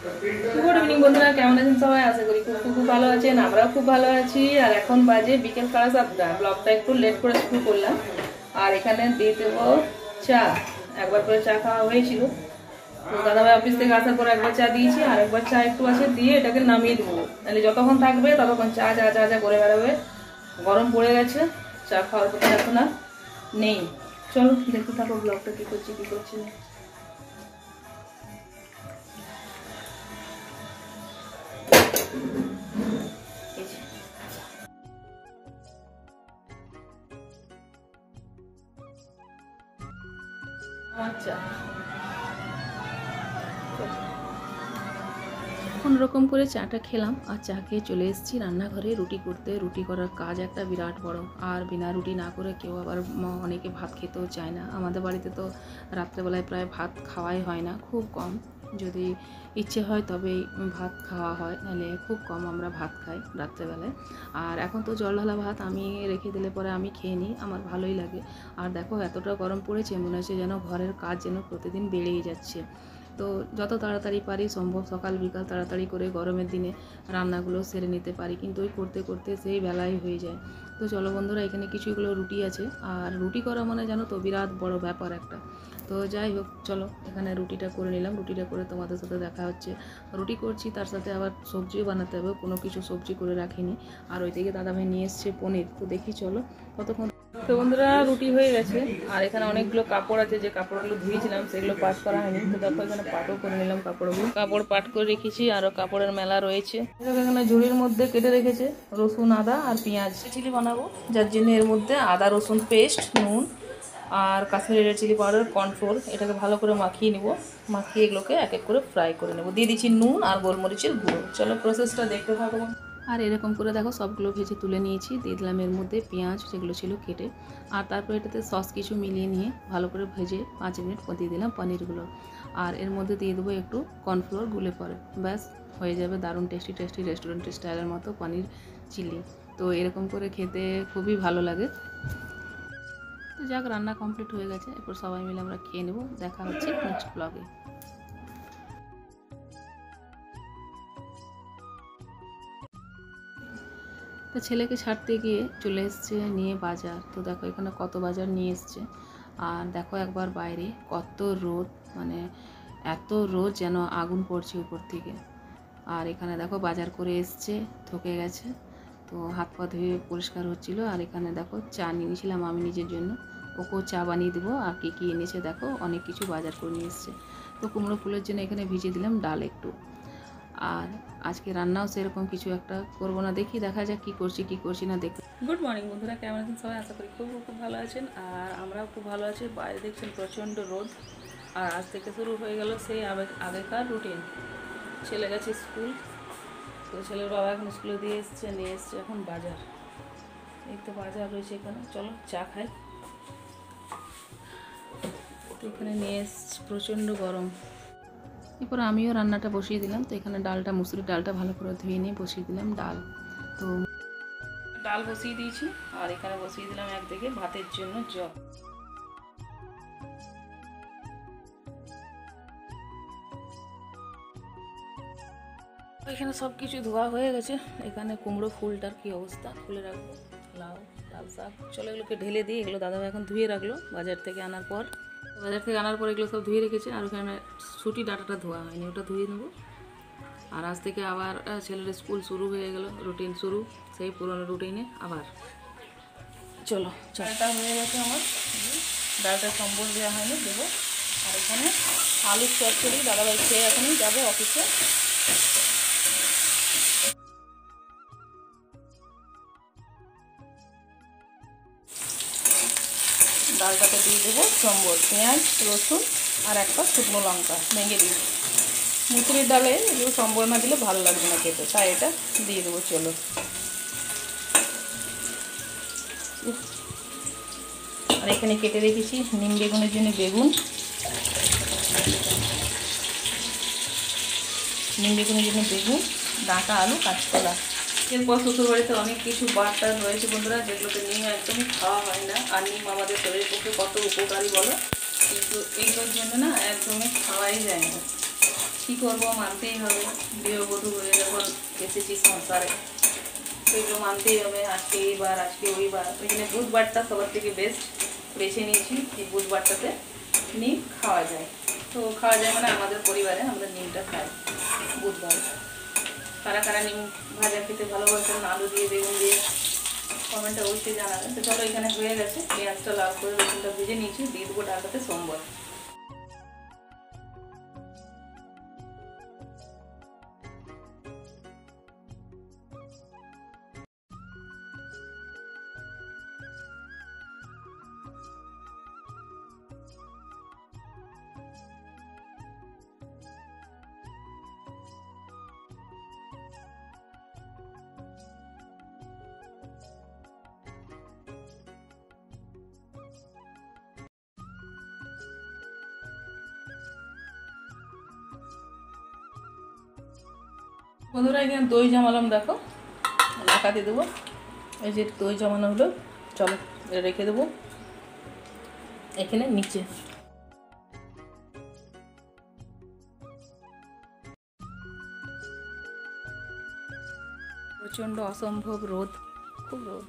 Good evening বন্ধুরা, কেমন আছেন সবাই? আশা করি খুব খুব ভালো আছেন। আমরাও খুব ভালো আছি। আর এখন বাজে বিকেল 7:30। ব্লগটা একটু লেট করে শুরু করলাম। আর এখানে দিয়ে দেবো চা। একবার করে চা খাওয়া হয়েছিল, তো দাদাভাই অফিস থেকে আসার পর একবার চা দিয়েছি, আর একবার চা একটু আছে দিয়ে এটাকে নামিয়ে দেবো। তাহলে যতক্ষণ থাকবে ততক্ষণ চা চা চা চা করে বেড়াবে। গরম পড়ে গেছে, চা খাওয়ার কথা এখন আর নেই। চলো দেখতে থাকো ব্লগটা কি করছি কি করছি। আচ্ছা, কোনোরকম করে চাটা খেলাম আর চা খেয়ে চলে এসেছি রান্নাঘরে রুটি করতে। রুটি করার কাজ একটা বিরাট বড়, আর বিনা রুটি না করে কেউ আবার অনেকে ভাত খেতেও চায় না। আমাদের বাড়িতে তো রাত্রেবেলায় প্রায় ভাত খাওয়াই হয় না, খুব কম। যদি ইচ্ছে হয় তবেই ভাত খাওয়া হয়, নাহলে খুব কম আমরা ভাত খাই রাত্রেবেলায়। আর এখন তো জল ঢালা ভাত আমি রেখে দিলে পরে আমি খেয়ে নিই, আমার ভালোই লাগে। আর দেখো এতটা গরম পড়েছে, মনে হচ্ছে যেন ঘরের কাজ যেন প্রতিদিন বেড়েই যাচ্ছে। তো যত তাড়াতাড়ি পারি সম্ভব সকাল বিকাল তাড়াতাড়ি করে গরমের দিনে রান্নাগুলো সেরে নিতে পারি, কিন্তু ওই করতে করতে সেই বেলায় হয়ে যায়। তো চলো বন্ধুরা, এখানে কিছুগুলো রুটি আছে, আর রুটি করা মানে জানো তো বিরাট বড় ব্যাপার একটা। তো যাই হোক, চলো এখানে রুটিটা করে নিলাম। রুটিটা করে তোমাদের সাথে দেখা হচ্ছে। রুটি করছি, তার সাথে আবার সবজিও বানাতে হবে, কোনো কিছু সবজি করে রাখিনি। আর ওই থেকে দাদাভাই নিয়ে এসছে পনির, তো দেখি চলো কতক্ষণ। তো বন্ধুরা, রুটি হয়ে গেছে, আর এখানে অনেকগুলো কাপড় আছে, যে কাপড়গুলো ধুয়েছিলাম সেগুলো পাট করা হয়নি। তো দেখো এখানে পাটও করে নিলাম, কাপড় পাট করে রেখেছি, আরও কাপড়ের মেলা রয়েছে। এখানে ঝুড়ির মধ্যে কেটে রেখেছে রসুন, আদা আর পেঁয়াজ। চিলি বানাবো, যার জন্য এর মধ্যে আদা রসুন পেস্ট, নুন আর Kashmiri red chilli powder, cornflour, এটাকে ভালো করে মাখিয়ে নেব। মাখিয়ে এগুলোকে এক এক করে ফ্রাই করে নেব। দিয়ে দিচ্ছি নুন আর গোলমরিচের গুঁড়ো। চলো প্রসেসটা দেখতে থাকবো। আর এরকম করে দেখো সবগুলো ভেজে তুলে নিয়েছি। দিয়ে দিলাম এর মধ্যে পেঁয়াজ যেগুলো ছিল কেটে, আর তারপর এটাতে সস কিছু মিলিয়ে নিয়ে ভালো করে ভেজে 5 মিনিট দিয়ে দিলাম পনিরগুলো। আর এর মধ্যে দিয়ে দেবো একটু কর্নফ্লোর গুলে পরে, ব্যাস হয়ে যাবে দারুণ টেস্টি টেস্টি রেস্টুরেন্ট স্টাইলের মতো পনির চিলি। তো এরকম করে খেতে খুবই ভালো লাগে। তো যাক, রান্না কমপ্লিট হয়ে গেছে, এরপর সবাই মিলে আমরা খেয়ে নেব। দেখা হচ্ছে নেক্সট ব্লগে। তো ছেলেকে ছাড়তে গিয়ে চলে এসছে নিয়ে বাজার। তো দেখো এখানে কত বাজার নিয়ে এসছে। আর দেখো একবার বাইরে কত রোদ, মানে এত রোদ যেন আগুন পড়ছে উপর থেকে। আর এখানে দেখো বাজার করে এসছে, থকে গেছে, তো হাত পা ধুয়ে পরিষ্কার হচ্ছিলো। আর এখানে দেখো চা নিয়েছিলাম আমি নিজের জন্য, ওকেও চা বানিয়ে দেবো। আর কী কী এনেছে দেখো, অনেক কিছু বাজার করে নিয়ে এসছে। তো কুমড়ো ফুলের জন্য এখানে ভিজিয়ে দিলাম ডাল একটু। আর আজকে রান্নাও সেরকম কিছু একটা করবো না, দেখি দেখা যাক কী করছি না দেখি। গুড মর্নিং বন্ধুরা, কেমন আছেন সবাই? আশা করি খুব খুব ভালো আছেন। আর আমরাও খুব ভালো আছি। বাইরে দেখছেন প্রচণ্ড রোদ। আর আজ থেকে শুরু হয়ে গেল সেই আগেকার রুটিন। ছেলে গেছে স্কুল, তো ছেলের বাবা এখন স্কুলে দিয়ে এসছে, নিয়ে এসছে এখন বাজার। এই তো বাজার রয়েছে এখানে, চলো চা খাই। তো এখানে নিয়ে এসছে, প্রচণ্ড গরম। এরপর আমিও রান্নাটা বসিয়ে দিলাম। তো এখানে ডালটা, মুসুরির ডালটা ভালো করে ধুয়ে নিয়ে বসিয়ে দিলাম ডাল। তো ডাল বসিয়ে দিয়েছি, আর এখানে বসিয়ে দিলাম একদিকে ভাতের জন্য জল। এখানে সব কিছু ধোয়া হয়ে গেছে। এখানে কুমড়ো ফুলটার কি অবস্থা, খুলে রাখবো। লাউ, লাল শাক, চলো এগুলোকে ঢেলে দিই। এগুলো দাদাভাই এখন ধুয়ে রাখলো বাজার থেকে আনার পর। এগুলো সব ধুয়ে রেখেছে। আর ওখানে ছুটি ডাটাটা ধোয়া হয়নি, ওটা ধুয়ে নেবো। আর আজ থেকে আবার ছেলের স্কুল শুরু হয়ে গেল, রুটিন শুরু, সেই পুরনো রুটিনে আবার। চলো চাটা হয়ে গেছে আমার, ডালটা সম্বল দেওয়া হয়নি, দেবো। আর এখানে আলুর চচ্চড়ি, দাদাভাই খেয়ে এখনই যাবে অফিসে। ডালটাতে দিয়ে দেবো সম্বর, পেঁয়াজ, রসুন আর একটা শুকনো লঙ্কা ভেঙে দিই। মুসুরির ডালে এগুলো সম্বর না দিলে ভালো লাগবে না খেতে, তাই এটা দিয়ে দেবো। চলো, আর এখানে কেটে রেখেছি নিম বেগুনের জন্য বেগুন, ডাঁটা, আলু, কাঁচকলা। এরপর শ্বশুরবাড়িতে অনেক কিছু বার্তা রয়েছে বন্ধুরা, যেগুলোতে নিম একদমই খাওয়া হয় না। আর নিম আমাদের শরীরের পক্ষে কত উপকারী বলো, কিন্তু এগুলোর জন্য না একদমই খাওয়াই যায় না। কী করবো, মানতেই হবে। গৃহবধূ হয়ে যখন এসেছি সংসারে, সেগুলো মানতেই হবে। আজকে এইবার, আজকে ওইবার, ওই জন্য বুধবারটা সবার থেকে বেস্ট বেছে নিয়েছি। এই বুধবারটাতে নিম খাওয়া যায়। তো খাওয়া যায় মানে আমাদের পরিবারে আমরা নিমটা খাই বুধবার। কারা কারা নিম ভাজা খেতে ভালোবাসেন, আলু দিয়ে, বেগুন দিয়ে, কমেন্টে অবশ্যই জানাবেন। তো চলো, এখানে হয়ে গেছে। পেঁয়াজটা লাল করে রসুনটা ভেজে নিয়েছি, দিয়ে দেবো ডালটাতে সোমবার। বন্ধুরা, এখানে দই জমালাম, দেখো লাকাতে দেবো। এই যে দই জমানো হলো, চলো এটা রেখে দেবো এখানে নিচে। প্রচণ্ড অসম্ভব রোদ, খুব রোদ।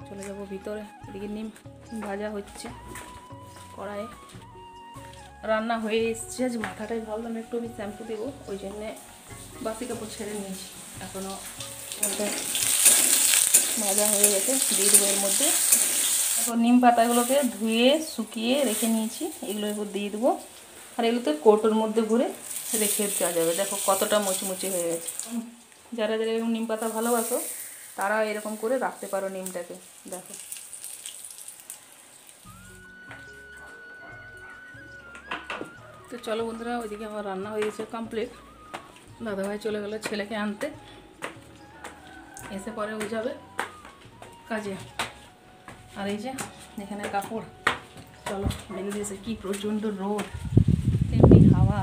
চলে যাবো ভিতরে। এদিকে নিম ভাজা হচ্ছে কড়াইয়ে, রান্না হয়ে এসছে। আজ মাথাটাই ভাবলাম একটু আমি শ্যাম্পু দেবো, ওই জন্যে বাসি কাপড় ছেড়ে নিয়েছি। এখনও ভাজা হয়ে গেছে, দিয়ে দেবো এর মধ্যে। এখন নিম পাতাগুলোকে ধুয়ে শুকিয়ে রেখে নিয়েছি, এগুলো এবার দিয়ে দেবো। আর এগুলোতে কৌটোর মধ্যে ভরে রেখে দেওয়া যাবে। দেখো কতটা মুচমুচে হয়ে গেছে। যারা যারা এরকম নিম পাতা ভালোবাসো তারা এরকম করে রাখতে পারো নিমটাকে। দেখো, তো চলো বন্ধুরা, ওইদিকে আমার রান্না হয়ে গেছে কমপ্লিট। দাদাভাই চলে গেল ছেলেকে আনতে, এসে পরে ও যাবে কাজে। আর এই যে এখানে কাপড়, চলো মেলে দিয়েছে। কি প্রচণ্ড রোদ, তেমনি হাওয়া।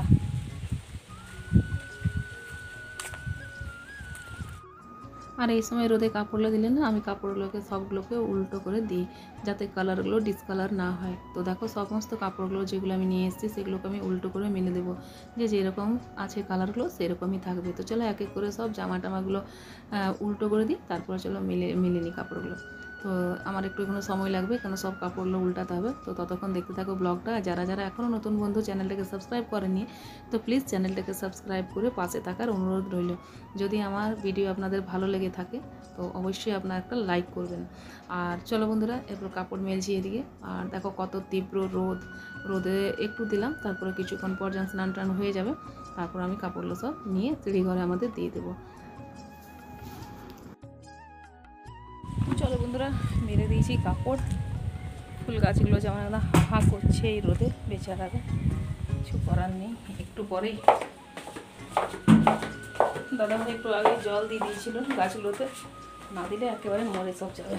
আর এই সময় রোদে কাপড়গুলো দিলে না, আমি কাপড়গুলোকে সবগুলোকে উল্টো করে দিই যাতে কালারগুলো ডিসকালার না হয়। তো দেখো, সমস্ত কাপড়গুলো যেগুলো আমি নিয়ে এসেছি সেগুলোকে আমি উল্টো করে মেলে দেবো, যে যেরকম আছে কালারগুলো সেরকমই থাকবে। তো চলো এক এক করে সব জামা টামাগুলো উল্টো করে দিই, তারপরে চলো মেলে নিই কাপড়গুলো। তো আমার একটু এখনো সময় লাগবে, কেন সব কাপড়গুলো উল্টাতে হবে। তো ততক্ষণ দেখতে থাকো ব্লগটা। যারা যারা এখনও নতুন বন্ধু চ্যানেলটাকে সাবস্ক্রাইব করেনি, তো প্লিজ চ্যানেলটাকে সাবস্ক্রাইব করে পাশে থাকার অনুরোধ রইল। যদি আমার ভিডিও আপনাদের ভালো লেগে থাকে তো অবশ্যই আপনারা একটা লাইক করবেন। আর চলো বন্ধুরা, এরপর কাপড় মেলছি এদিকে। আর দেখো কত তীব্র রোদ, রোদে একটু দিলাম, তারপরে কিছুক্ষণ পর যখন স্নান টান হয়ে যাবে, তারপর আমি কাপড়গুলো সব নিয়ে সিঁড়ি ঘরে আমাদের দিয়ে দেবো। চলো বন্ধুরা, মেরে দিয়েছি কাপড়। ফুল গাছগুলো যেমন একদম হা করছে এই রোদে, বেচারাকে কিছু করার নেই। একটু পরেই দাদাভাই একটু আগে জল দিয়ে দিয়েছিল গাছগুলোতে, না দিলে একেবারে মরে সব যাবে।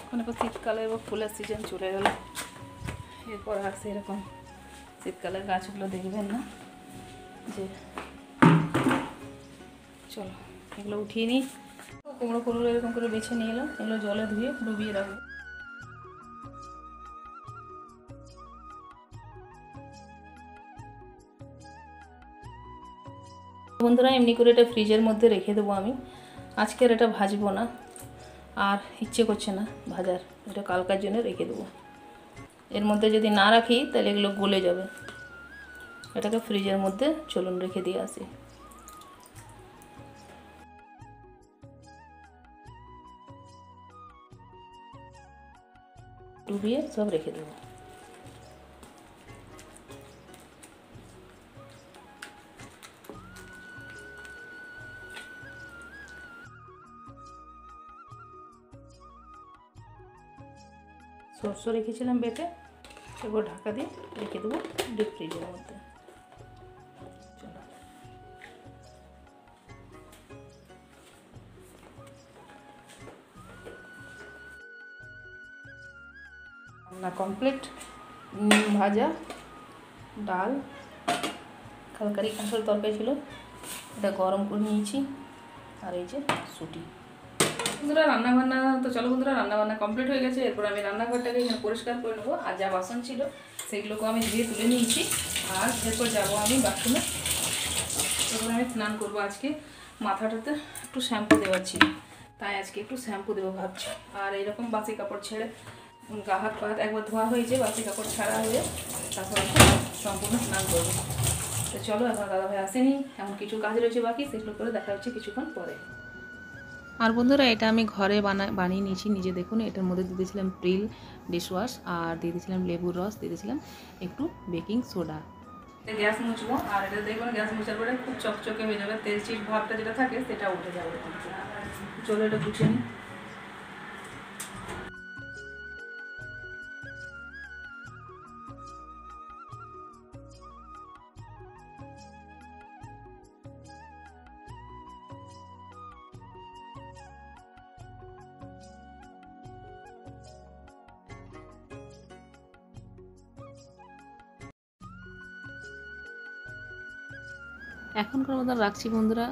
এখন এবার শীতকালে এবার ফুলের সিজন চলে গেল, এরপর আর সেরকম শীতকালের গাছগুলো দেখবেন না। যে চলো এগুলো উঠিয়ে নিই। কুমড়ো ফুলগুলো এরকম করে বেছে নিয়ে এলাম, এগুলো জলে ধুয়ে ডুবিয়ে রাখবো। বন্ধুরা, এমনি করে এটা ফ্রিজের মধ্যে রেখে দেবো আমি। আজকের এটা ভাজবো না, আর ইচ্ছে করছে না ভাজার, এটা কালকার জন্য রেখে দেবো। এর মধ্যে যদি না রাখি তাহলে এগুলো গলে যাবে। এটাকে ফ্রিজের মধ্যে চলুন রেখে দিয়ে আসি। ডুবিয়ে সব রেখে দেবো। সরষে রেখেছিলাম বেটে, এবার ঢাকা দিয়ে রেখে দেবো ডিপ ফ্রিজের মধ্যে। চলো, রান্না কমপ্লিট। নিম ভাজা, ডাল, কালকারি কাঁঠাল তরকারি ছিল, এটা গরম করে নিয়েছি। আর এই যে সুটি। বন্ধুরা রান্নাবান্না, তো চলো বন্ধুরা, রান্নাবান্না কমপ্লিট হয়ে গেছে। এরপর আমি রান্নাঘরটাকে এখানে পরিষ্কার করে নেবো। আর যা বাসন ছিল সেগুলোকে আমি ধুয়ে তুলে নিয়েছি। আর এরপর যাবো আমি বাথরুমে। এরপর আমি স্নান করবো। আজকে মাথাটাতে একটু শ্যাম্পু দেওয়ার ছিল, তাই আজকে একটু শ্যাম্পু দেবো ভাবছি। আর এইরকম বাসি কাপড় ছেড়ে গা হাত পা একবার ধোয়া হয়েছে, বাসি কাপড় ছাড়া হয়ে তারপরে সম্পূর্ণ স্নান করবো। তো চলো, এখন দাদাভাই আসেনি, এমন কিছু কাজ রয়েছে বাকি, সেগুলো করে দেখা হচ্ছে কিছুক্ষণ পরে। আর বন্ধুরা, এটা আমি ঘরে বানিয়ে নিয়েছি নিজে। দেখুন, এটার মধ্যে দিয়ে দিয়েছিলাম প্রিল ডিশওয়াশ, আর দিয়ে দিয়েছিলাম লেবুর রস, দিয়ে দিয়েছিলাম একটু বেকিং সোডা। গ্যাস মুছবো, আর এটা দেখবেন গ্যাস মুছার পরে খুব চকচকে হয়ে যাবে, তেল চিট ভাবটা যেটা থাকে সেটা উঠে যাবে। চলো এটা গুছিয়ে নিই। এখনকার মতন রাখছি বন্ধুরা,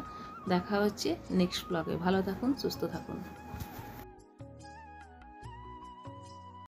দেখা হচ্ছে নেক্সট ব্লগে। ভালো থাকুন, সুস্থ থাকুন।